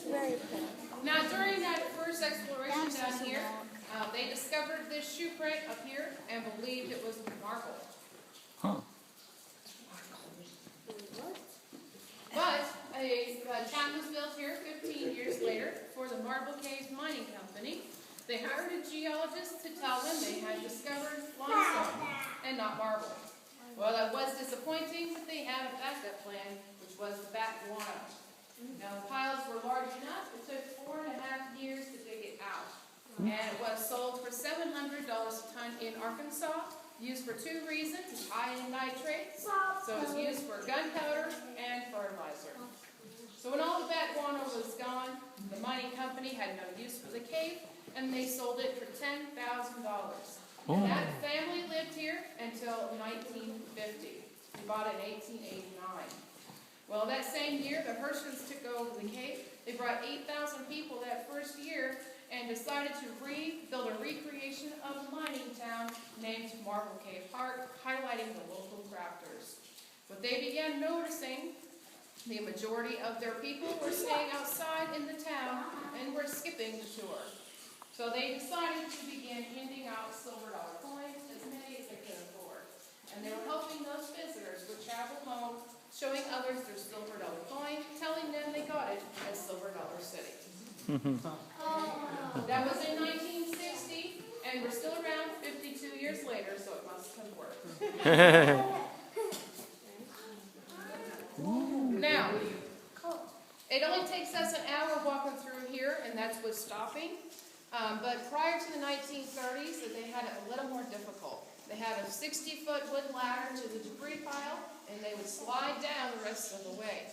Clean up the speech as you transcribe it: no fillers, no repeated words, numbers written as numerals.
very pretty. Now, during that first exploration down here, they discovered this shoe print up here and believed it was marble. Huh. But a town was built here 15 years later for the Marble Caves Mining Company. They hired a geologist to tell them they had discovered limestone and not marble. Well, that was disappointing, but they had a backup plan, which was the back guano. Now, the piles were large enough, it took 4.5 years to dig it out. And it was sold for $700 a ton in Arkansas, used for two reasons: high in nitrates, so it was used for gunpowder and fertilizer. So when all the bat guano was gone, the mining company had no use for the cave, and they sold it for $10,000. And that family lived here until 1950. They bought it in 1889. Well, that same year, the Herschels took over the cave. They brought 8,000 people that first year and decided to build a recreation of a mining town named Marble Cave Park, highlighting the local crafters. But they began noticing the majority of their people were staying outside in the town and were skipping the tour. So they decided to begin handing out silver dollar coins, as many as they could afford. And they were hoping those visitors would travel home, showing others their silver dollar coin, telling them they got it at Silver Dollar City. That was in 1960, and we're still around 52 years later, so it must have worked. Now, it only takes us an hour walking through here, and that's with stopping. But prior to the 1930s, they had it a little more difficult. They had a 60-foot wood ladder to the debris pile, and they would slide down the rest of the way.